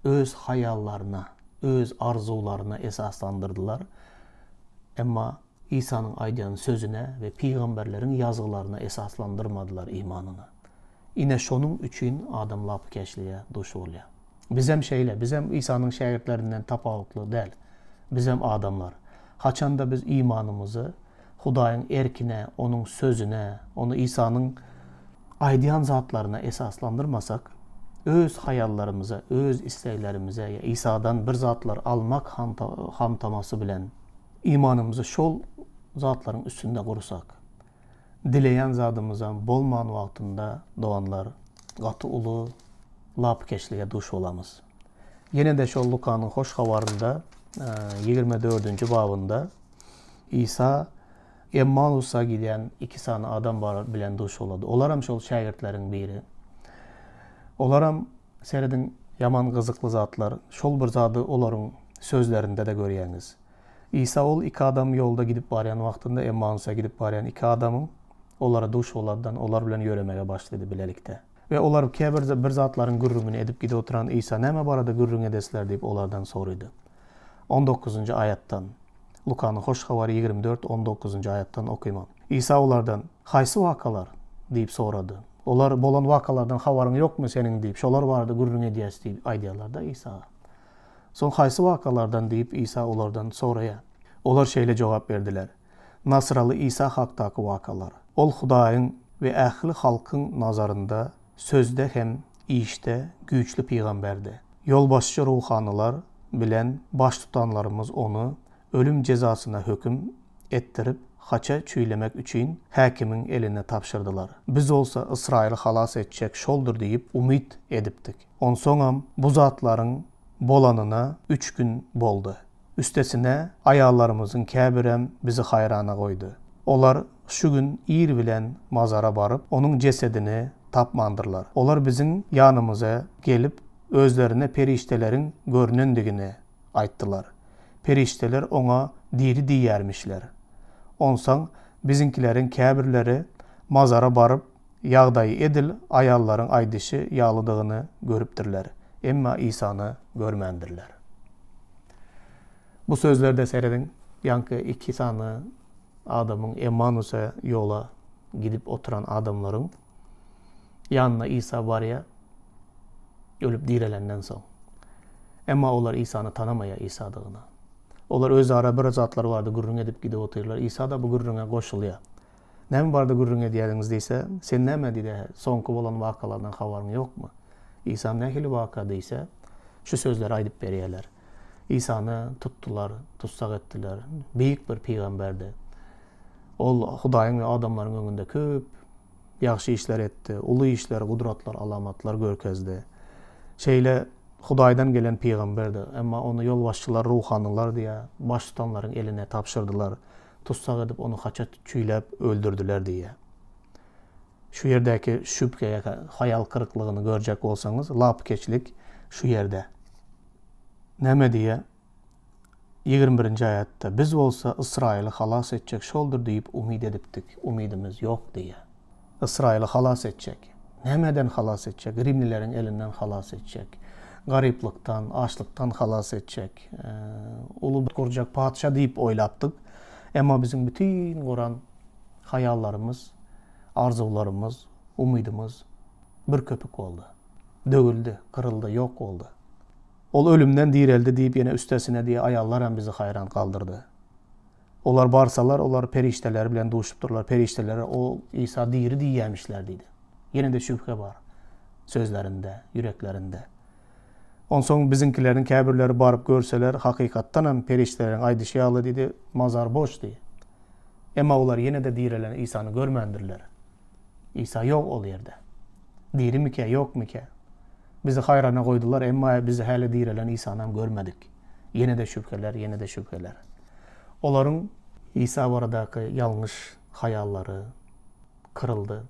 Öz hayallarına, öz arzularına esaslandırdılar. Ama İsa'nın aydayan sözüne ve peygamberlerin yazılarına esaslandırmadılar imanını. Yine şonun üçün adam lapkeşliğe duş oluyor. Bizim İsa'nın şagirdlerinden tapavuklu değil. Bizim adamlar. Haçan da biz imanımızı Hudayın erkine, onun sözüne, onu İsa'nın aydayan zatlarına esaslandırmasak, öz hayallarımıza, öz isteklerimize, ya İsa'dan bir zatlar almak hamtaması bilen imanımızı şol zatların üstünde kurusak, dileyen zadımızdan bolman vaktinde doğanlar katı ulu lapkeşliğe duş olamız. Yine de şol Luka'nın hoş havarında 24. babında İsa Emmaus'a giden 2 tane adam var bilen duş oladı. Olaram şol şagirdlerin biri. Olaram seyredin yaman kızıklı zatlar. Şol bir zadı onların sözlerinde de görüyeniz. İsa ol 2 adam yolda gidip barayan vaktinde Emmaus'a gidip barayan 2 adamın onlara duş oladan onlar bilen yöremeye başladı bilelikte. Ve onlar bir zatların gürrüngünü edip gide oturan İsa neme barada gürrüng edesler deyip onlardan soruydu. 19. ayattan Luka'nın hoş havarı 24-19. ayattan okuyman. İsa onlardan haysı vakalar deyip soradı. Onlar bolan vakalardan havarın yok mu senin deyip şolar vardı gürrüng ediyes deyip aydiyalarda İsa. Son haysı vakalardan deyip İsa onlardan soraya. Onlar şeyle cevap verdiler. Nasralı İsa haktaki vakalar. Ol Hudayın ve ahli halkın nazarında sözde hem işte güçlü peygamberdi. Yolbaşçı ruhanılar bilen baş tutanlarımız onu ölüm cezasına hüküm ettirip haça çüylemek için hakimin eline tapşırdılar. Biz olsa İsrail'i halas edecek şoldur deyip umut ediptik. Onsoňam bu zatların bolanına 3 gün boldu. Üstesine ayarlarımızın käbirem bizi hayrana koydu. Olar şu gün ir bilen mazara barıp onun cesedini tapmandırlar. Olar bizim yanımıza gelip özlerine periştelerin görünendigini aittılar. Perişteler ona diri diyermişler. Onsan bizinkilerin käbirleri mazara barıp yağdayı edil ayalların aydışı yağlıdığını görüptürler. Emma İsa'nı görmendirler. Bu sözlerde seyredin. Yankı 2 tane adamın Emmaus'a yola gidip oturan adamların yanına İsa var ya ölüp direlenden son. Emma onlar İsa'nı tanımaya İsa'dığına. Onlar öz ara bir zatları vardı gürrüng edip gidip otururlar. İsa da bu gürrünge koşuluyor. Neme barda gürrüng ediyediniz deyse, sen neme deyde sonku bolan vakalardan havarın yok mu? İsa nehili vaka deyse, şu sözleri aydıp beriyeler. İsa'nı tuttular, tutsak ettiler. Büyük bir peygamberdi. Ol Hudayın ve adamların önünde köp yaxşı işler etti. Ulu işler, kudratlar, alamatlar görkezdi. Şeyle Hudaydan gelen peygamberdi. Ama onu yolbaşçılar, ruhanılar diye baş tutanların eline tapşırdılar. Tutsak edip onu haça çüylep öldürdüler diye. Şu yerdeki şüpheye, hayal kırıklığını görecek olsanız, lapkeçlik şu yerde. Neme diye? 21. ayatta biz olsa İsrail'i halas edecek şoldur deyip umid ediptik. Umidimiz yok diye. İsrail'i halas edecek. Nemeden halas edecek? Rimlilerin elinden halas edecek. Gariplikten, açlıktan halas edecek. Ulu kuracak padişah deyip oylattık. Ama bizim bütün Kur'an hayallarımız, arzularımız, umidimiz bir köpük oldu. Dövüldü, kırıldı, yok oldu. Ol ölümden direldi deyip yine üstesine diye ayarlar bizi hayran kaldırdı. Olar barsalar, olar perişteler bilen duşupturlar. Perişteler o İsa diri diyemişler dedi. Yine de şüphe var sözlerinde, yüreklerinde. Onson bizimkilerin käbirleri barıp görseler, hakikattan hem periştelerin aydışı yağlı dedi, mazar boş diye. Ama olar yine de direlen İsa'nı görmendirler. İsa yok ol yerde. Diri mi ki, yok mu ki? Bizi hayrana koydular ama bizi hələ deyirələn İsa'nı görmedik. Yine de şübheler, yine de şübheler. Onların İsa baradaki yanlış hayalları kırıldı.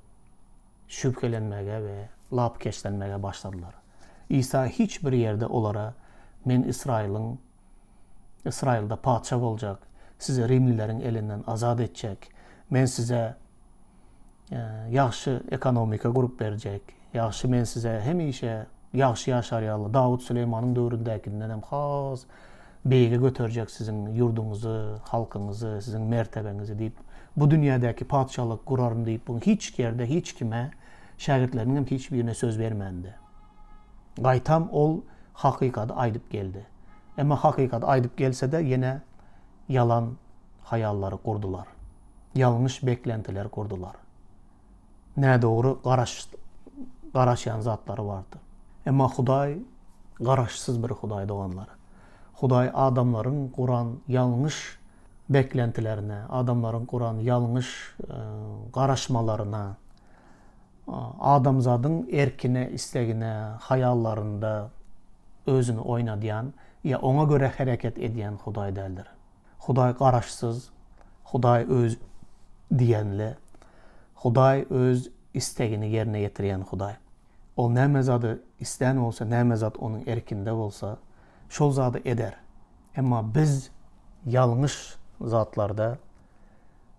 Şübhelenmeye ve lap keşlenmeye başladılar. İsa hiçbir yerde onlara men İsrail'de padişah olacak, sizi Rimlilerin elinden azat edecek, men size yaxşı ekonomika kurup verecek, yaxşı men size hem işe yaxşı yaşaryalı Davud Süleyman'ın dövründekinden hem xas beyge götürecek sizin yurdunuzu, halkınızı, sizin mertebenizi deyip bu dünyadaki padişahlık kurarım deyip bunu hiç yerde hiç kime şagirdlerinin hiçbirine söz vermendi. Qaytam ol hakikat aydıp geldi. Ama hakikat aydıp gelse de yine yalan hayalları kurdular. Yanlış beklentiler kurdular. Ne doğru qaraşayan zatları vardı. Ama Huday qaraşsız bir Hudaydı onları. Huday adamların kuran yanlış beklentilerine, adamların kuran yanlış qaraşmalarına, adamzadın erkine, isteğine, hayallarında özünü oynadayan ya ona göre hareket ediyen Huday değildir. Huday qaraşsız, Huday öz diyenli, Huday öz isteğini yerine getiriyen Huday. O näme zadı isteyen olsa, näme zat onun erkinde olsa, şol zadı eder. Ama biz yanlış zatlarda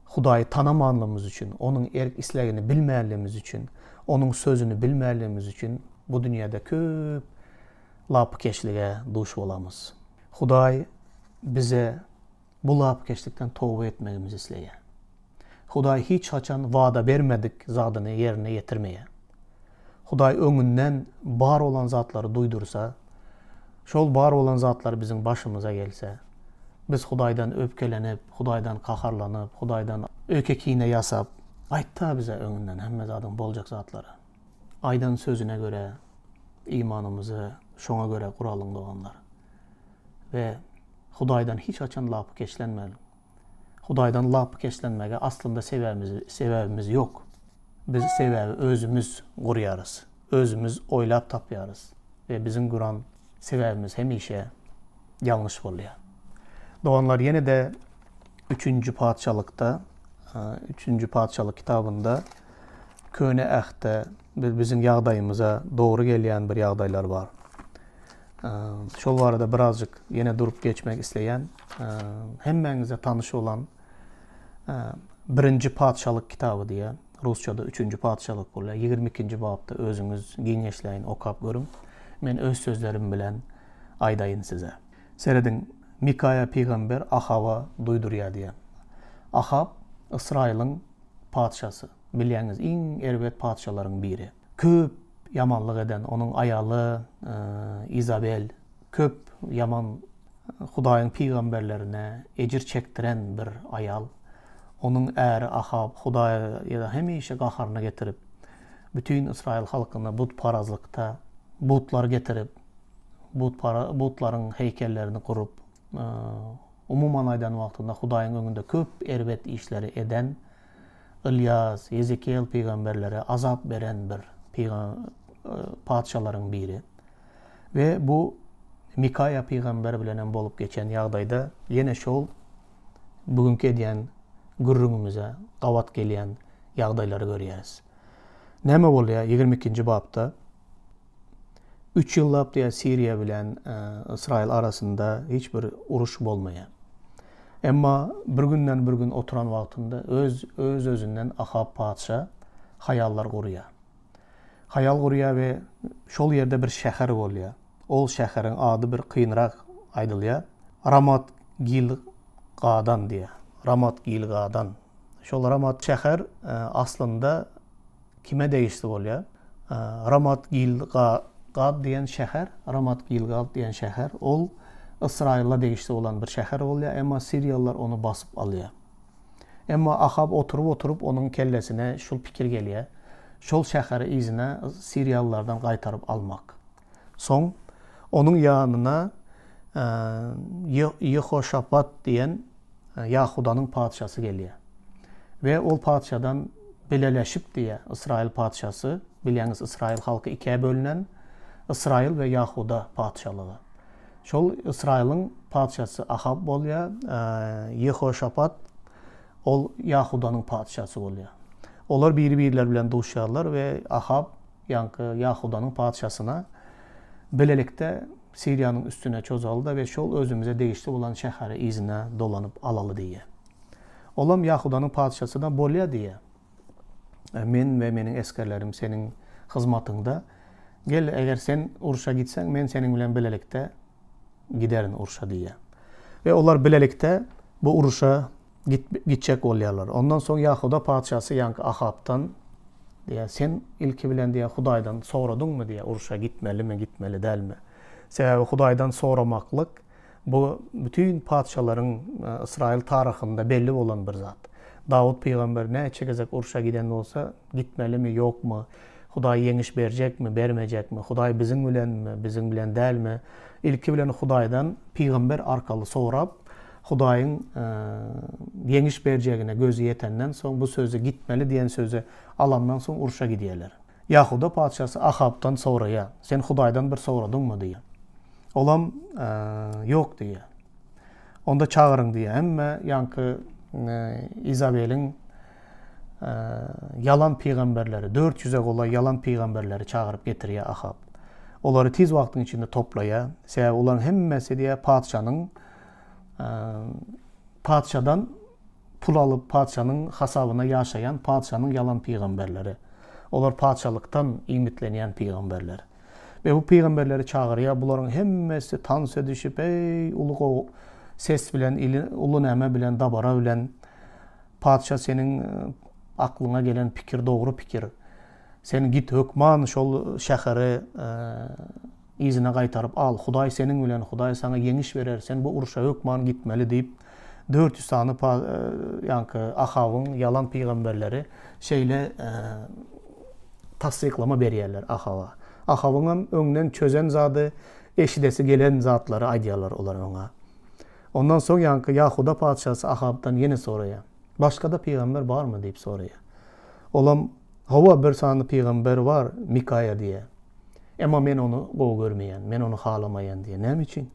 Hudayı tanımanlığımız için, onun isteğini bilməyəliyimiz için, onun sözünü bilməyəliyimiz için bu dünyada köp lapkeşliğe duş olamız. Huday bize bu lapkeşlikten tövbe etmemizi isteyen. Huday hiç açan vaada vermedik zadını yerine getirmeye. Huday öňünden bar olan zatları duydursa, şol bar olan zatlar bizim başımıza gelse, biz Hudaydan öpkelenip, Hudaydan kaharlanıp, Hudaydan ökekine yasap, aytta bize öňünden hemme zadın bolacak zatları. Aydan sözüne göre imanımızı şona göre kuralım doğanlar. Ve Hudaydan hiç açan lapı keşlenmeli. Hudaydan lapı keşlenmeye aslında sebebimiz yok. Biz sebebi özümüz kuruyarız. Özümüz oylap tapyarız. Ve bizim kuran sebebimiz hemişe yanlış oluyor. Doğanlar yine de 3. padişahlıkta, 3. padişahlık kitabında Köne Ähde bizim yağdayımıza doğru gelen bir yağdaylar var. Şol arada birazcık yine durup geçmek isteyen, hemmenize tanış olan 1. padişahlık kitabı diye, Rusçada 3. padişahlık oluyor. 22. babda özünüz giňeşleyin, okap görün. Men öz sözlerim bilen aydayın size. Seredin Mikaya peygamber Ahab'a duydurya diye. Ahab, İsrail'in padişası. Bilýäňiz iň erbet padişaların biri. Köp yamanlyk eden, onun ayalı Izabel, köp yaman Hudaýyň peygamberlerine ejir çektiren bir ayal. Onun äri Ahab Hudaýa hemişe gaharına getirip, bütün İsrail halkına butparazlykta butlar getirip, butların heykellerini kurup, umuman aydan wagtynda Hudaýyň öňünde köp erbet işleri eden İlyas, Ezekiel peygamberlere azap veren bir padişaların biri. Ve bu Mikaya peygamber bilen bolup geçen ýagdaýda yine şol bugünkü ediyen gürrüňimize gawat gelýän ýagdaýlary görýäris. Näme bolýar 22. babda 3 ýyllap diýe Siriýa bilen İsrail arasında hiçbir uruş bolmaýar. Emma bir günden bir gün oturan wagtynda özünden Ahab padişa hayallar gurýar. Hayal gurýar we şol ýerde bir şäher bolýar. Ol şäheriň ady bir kynrak aýdylýar. Ramat Gilgadan diye. Ramat Gilgadan. Şol Ramat şäher aslında kime değişti bolýar? Ramat Gilgad diýen şäher, Ramat Gilgad diýen şäher, ol İsrail'la değişti olan bir şäher bolýar, emma Siriýalılar onu basıp alýar. Emma Ahab oturup onun kellesine şol pikir gelýär. Şol şäheri izine Siriýalılardan gaýtaryp almak. Soň onun ýanyna Yehoşafat diýen Yahudanyň padişasy gelýär. Ve ol padişadan beleleşip diye İsrail padişası, bilýäňiz İsrail halky ikiye bölünen, İsrail ve Yahuda padşalığı. Şol İsrail'in padşası Ahab bolya, Yehoşafat ol Yahudanın padşası bolya. Onlar bir-birler bilen duşarlar ve Ahab yankı Yahudanın padşasına belelikte Siriyanın üstüne çözaldı ve şol özümüze değişti olan şehri izine dolanıp alalı diye. Olam Yahudanın padşasına bolya diye. Men ve menin eskerlerim senin hizmatında. Gel eğer sen Urş'a gitsen men senin bilen belelikte giderin Urş'a diye. Ve onlar belelikte bu Urş'a gidecek olyalar. Ondan sonra Yahuda padşası yankı Ahab'tan diye sen ilki bilen diye Hudaydan soradın mı diye Urş'a gitmeli mi gitmeli değil mi? Sebebi Hudaydan soramaklık bu bütün padşaların İsrail tarihinde belli olan bir zat. Davud peygamber ne çekecek Urş'a giden olsa gitmeli mi yok mu? Huday yeniş verecek mi, vermeyecek mi? Huday bizim bilen mi, bizim bilen değil mi? İlki bilen Hudaydan peygamber arkalı sorap Hudayın yeniş vereceğine gözü yetenden son bu sözü gitmeli diyen sözü alandan son Urş'a gidiyorlar. Yahuda padşası Ahab'tan soraya sen Hudaydan bir soradın mı diye. Olam yok diye. Onda çağırın diye. Ama yankı İzabel'in yalan peygamberleri, 400'e kolay yalan peygamberleri çağırıp getiriyor Ahab. Onları tiz vaktin içinde toplaya. Sebebi onların hemmesi diye padşadan pul alıp padşanın hasabına yaşayan padşanın yalan peygamberleri. Onlar padşalıktan ümitlenen peygamberler. Ve bu peygamberleri çağırıyor. Bunların hemmesi tanse düşüp ey ulu ses bilen, ulu neme bilen, dabara bilen padşa senin aklına gelen fikir doğru fikir. Sen git hükman şol şehri izine qaytarıp al. Huday senin bilen, Huday sana yeniş verer. Sen bu Urş'a hükman gitmeli deyip 400 tane yankı Ahab'ın yalan peygamberleri şeyle tasdiklama beriyerler Ahab'a. Ahab'ın önden çözen zadı, eşidesi gelen zatları aydiyalar olar ona. Ondan sonra yankı Yahuda padşası Ahab'dan yine soraya. Başka da peygamber var mı deyip soraya. Olam hava bir tane peygamber var Mikaya diye. Ama men onu go görmeyen, men onu halamayan diye. Ne için?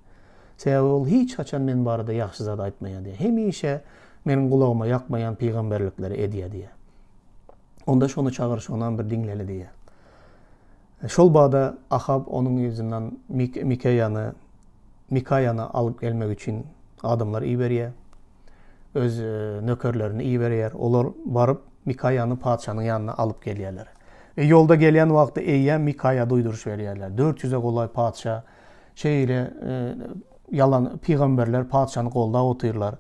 Sebebi ol hiç açan men barada yaxşı zat aytmayan diye. Hemişe menin kulağıma yakmayan peygamberlikleri ediye diye. Onda şonu çağır şondan bir dinleli diye. Şol bağda Ahab onun yüzünden Mikaya'nı alıp gelmek için adamlar iyi veriyor. Öz nökerlerini iyi veriyor. Onlar varıp Mikaya'nı padşanın yanına alıp geliyorlar. Yolda gelen vakti Eyyen Mikaya duyduruş veriyorlar. 400'e kolay padşa yalan peygamberler padşanın kolda otururlar.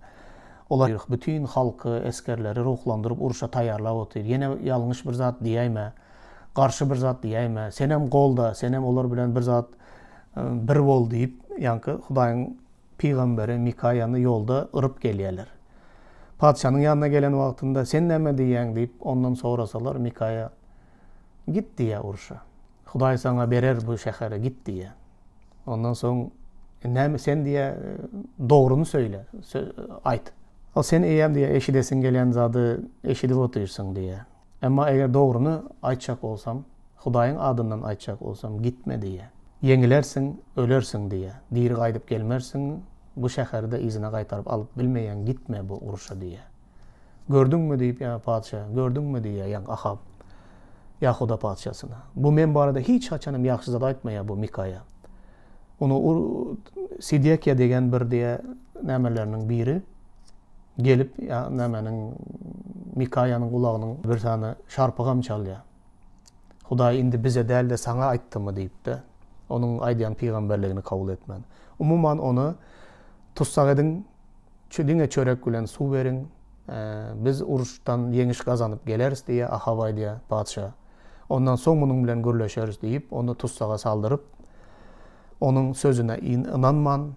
Onlar bütün halkı, eskerleri ruhlandırıp Urş'a tayarlap oturur. Yine yanlış bir zat diyeyme, karşı bir zat diyeyme. Senem kolda, senem olur bilen bir zat bir bol deyip yankı Hudayın peygamberi Mikaya'nı yolda ırıp geliyorlar. Padşanın yanına gelen vaktinde sen neme diyen deyip ondan sorasalar Mikaya git diye Urş'a. Huday sana berer bu şehre git diye. Ondan sonra sen diye doğrunu söyle, ayt. O sen iyem diye eşidesin gelen zadı eşidip oturursun diye. Ama eğer doğrunu aytacak olsam, Hudayın adından aytacak olsam gitme diye. Yenilersin, ölersin diye. Diri qaydıp gelmersin, bu şehirde izine qaytarıp alıp bilmeyen gitme bu Urş'a diye. Gördün mü deyip ya padşa, gördün mü diye yan Ahab Yahuda padşasına. Bu men barada hiç açanım yaxşı zat aytmaya bu Mikaya. Onu Sidiyakya degen bir diye nemelerinin biri gelip ya nemenin Mikaya'nın kulağının bir tane şarpıgam çalıyor. Huday indi bize değil de sana ayttı mı deyip de onun aydayan peygamberliğini kabul etmedi. Umuman onu tutsak edin, dine çörek gülen su verin, biz Urş'tan yeniş kazanıp geleriz diye Ahabay diye padşa. Ondan son bunun bilen gürleşeriz deyip onu tutsağa saldırıp onun sözüne inanman,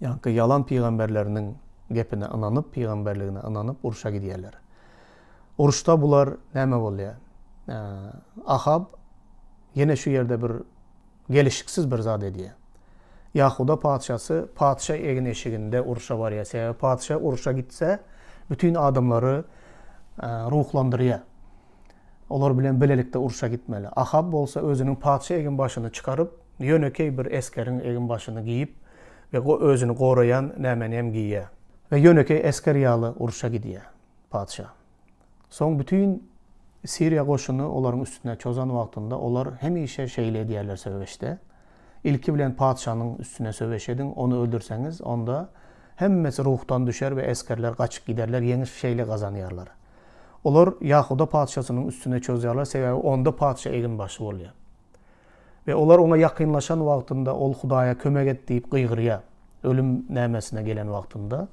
yani yalan peygamberlerinin gepine inanıp, peygamberliğine inanıp Urş'a gidiyorlar. Urş'ta bular neme oluyor? Ahab yine şu yerde bir gelişiksiz bir zat ediyor. Yahuda padşası, padşa evin eşiğinde Urş'a var ya. Sebebi padşa Urş'a gitse bütün adamları ruhlandırıyor. Olar bilen bilelikde uruşa gitmeli. Ahab bolsa özünün padşah egin başını çıkarıp, yönökey bir eskerin egin başını giyip ve o özünü koruyan nämenem giýe. Ve yönökey esker ýaly uruşa gidýär padşah. Soň bütün Siriya goşunu olaryň üstüne çozan wagtynda olar hemişe şeýle diýerler söweşde. İlki bilen padşanyň üstüne söweşedin, onu öldürseňiz, onda hemmesi ruhtan düşer ve eskerler kaçıp giderler, ýeňiş şeýle gazanýarlar. Olar Yahuda padşasynyň üstüne çözýärler, sebäbi onda padşa egin başı bolýar. Ve olar ona yakınlaşan wagtynda ol Hudaýa kömek et diýip gıýgyrýar, ölüm nämesine gelen wagtynda.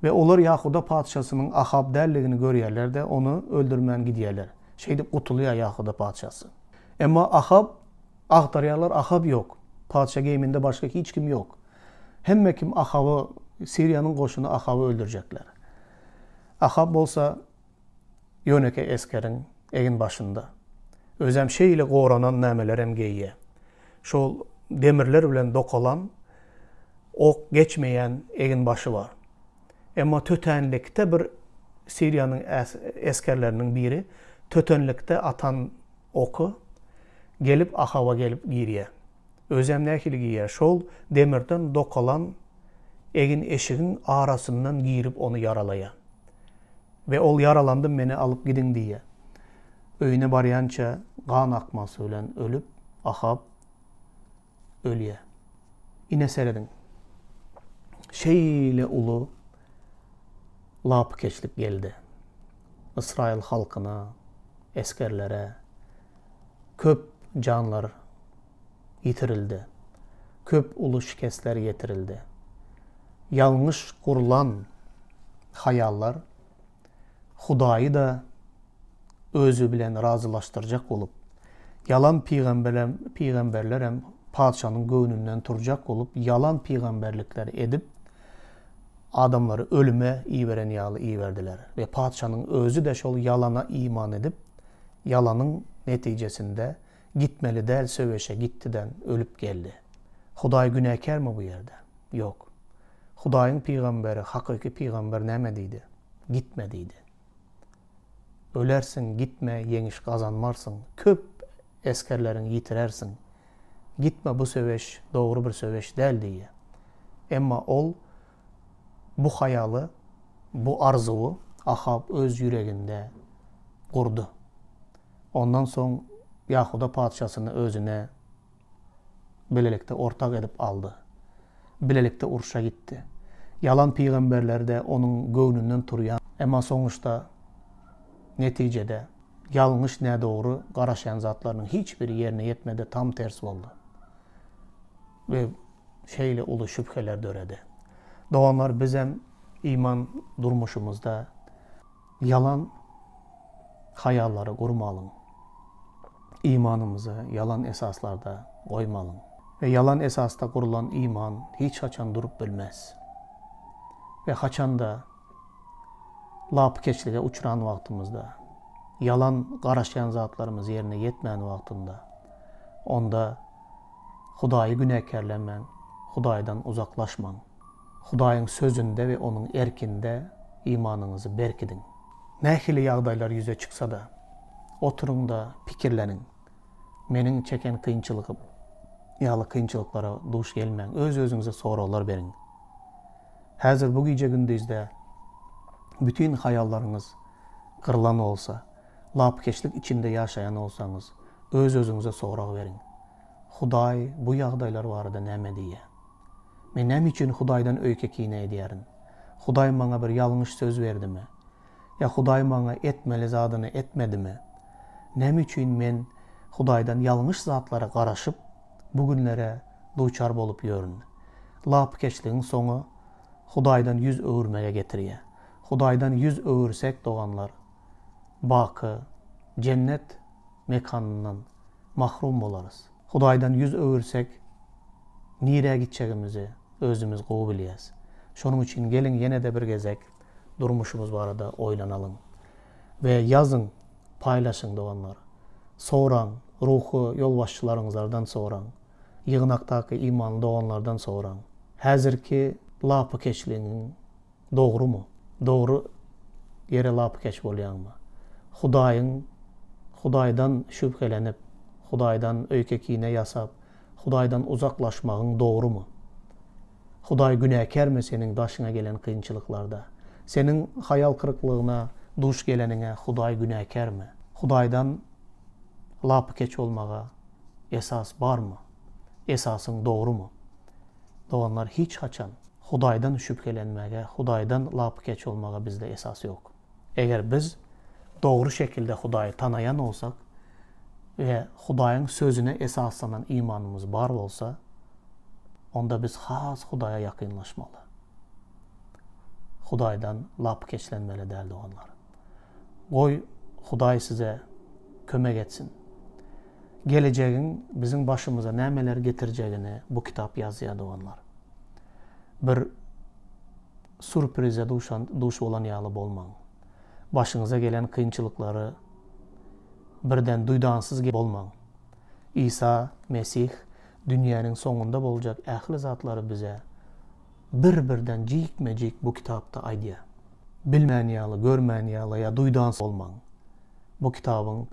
Ve olar Yahuda padşasynyň Ahab dälligini görýärler de onu öldürmän gidýärler. Şeýde gutulýar Yahuda padşasy. Emma Ahab agdarýarlar, Ahab yok. Padşa geýminde başga hiç kim yok. Hemme kim Ahabı, Siriýanyň goşunu Ahabı öldürecekler. Ahab bolsa yönöke eskerin egin başında. Özem şeýle goranan nämelerem geýýe. Şol demirler bilen dokalan, ok geçmeyen egin başı var. Emma tötenlikte bir Siriýanyň eskerleriniň biri tötenlikte atan oku gelip Ahaba gelip girýär. Özem nähili giýär? Şol demirden dokalan egin eşigin arasından girip onu yaralaýar. Ve ol yaralandım meni alıp gidin diye. Öýüne barýança kan akmasy bilen ölüp Ahab ölýär. Ine seredin. Şeýle ulu lapkeçlik geldi. İsrail halkyna, eskerlere köp canlar yitirildi. Köp ulu şikestler yetirildi. Yanlış kurulan hayallar Hudaýy da özü bilen razılaştıracak olup, yalan peygamberler hem padşanyň göwnünden turjak olup, yalan peygamberlikler edip, adamları ölüme iýberen ýaly iýberdiler. Ve padşanyň özü de şol yalana iman edip, yalanın netijesinde gitmeli däl söweşe gittiden ölüp geldi. Hudaý günäkär mi bu ýerde? Yok. Hudaýyň peýgamberi, hakyky peýgamber näme diýdi? Gitme diýdi. Ölersin, gitme, yeňiş gazanmarsın. Köp eskerlerini yitirersin. Gitme, bu söweş doğru bir söweş däl diýe. Emma ol bu hayalı, bu arzuwy Ahab öz yüreginde kurdu. Ondan soň Yahuda padşasyny özüne bilelikde ortak edip aldı. Bilelikde uruşa gitti. Yalan peygamberler de onun göwnünden turýan. Emma soňuşda netijede ýalňyş ne doğru garaşan zatlarynyň hiçbiri yerine yetmedi, tam tersi boldu. Ve şeýle ulu şüpheler döredi. Doğanlar bizem iman durmuşumuzda yalan hayallary gurmalyň. İmanımızı yalan esaslarda koymalyň. Ve yalan esasda kurulan iman hiç haçan durup bilmez. Ve haçan da lapkeçlige uçuran wagtymızda, yalan garaşan zatlarımız yerine yetmeyen wagtynda, onda Hudaýy günäkärlemen, Hudaýdan uzaklaşman. Hudaýyň sözünde ve onun erkinde imanınızı berkidin. Nähili ýagdaýlar yüze çıksa da, oturun da pikirlenin. Menin çeken kıyınçılığım, ýaly kıyınçılıklara duş gelmeň, öz-özüňize soralar berin. Häzir bu gece gündüzde bütün hayallarınız kırılan olsa, lapkeçlik içinde yaşayan olsanız, öz-özüňize sorak verin. Hudaý bu ýagdaýlar barada näme diýe? Men näme üçin Hudaýdan öýke kine edýärin? Hudaý maňa bir ýalňyş söz berdimi? Ya Hudaý maňa etmeli zadyny etmedimi? Näme üçin men Hudaýdan ýalňyş zatlara garaşyp bu günlere duçar bolup ýörün? Lapkeçligiň soňu Hudaýdan yüz öwürmege getirýär. Hudaýdan yüz öwürsek doganlar, baky, cennet mekanından mahrum bolarız. Hudaýdan yüz öwürsek nire gitçegimizi özümüz gowy bilýäs. Şonuň üçin gelin ýene de bir gezek durmuşumuz barada oýlanalyň. Ve yazın, paylaşın doganlar. Soran, ruhu yolbaşçılarınızlardan soran, yığınakdaki imanlı doganlardan soran. Häzirki lapkeçligiň dogry mu? Dogry yere lapkeç bolýarmy? Xudaydan şübhələnib, Xudaydan öykəkiyinə yasab, Xudaydan uzaqlaşmağın doğrumu? Xuday günahkarmı senin başına gelen kıyınçılıklarda? Senin hayal kırıklığına, duş gelenine Xuday günahkarmı? Xudaydan lapıkeç olmağa esas var mı? Esasın doğru mu? Doğanlar hiç haçan Xudaydan şübhələnməyə, Xudaydan lapıkeç olmağa bizde esas yok. Eğer biz doğru şekilde Xudayı tanıyan olsak ve Xudayın sözüne esaslanan imanımız var olsa, onda biz has Xudaya yakınlaşmalı. Xudaydan lapıkeçlənməli değerli olanlar. Qoy Xuday size kömək etsin. Geleceğin bizim başımıza nəmələr getireceğini bu kitap yazıya doğanlar. Bir sürprize duş olan yalıp olman. Başınıza gelen kıyınçılıkları birden duydansız olman. İsa, Mesih, dünyanın sonunda olacak ehli zatları bize birden cikmecik bu kitapta aydiya. Bilmeyen yalı, görmeyen yalı ya duydansız olman. Bu kitabın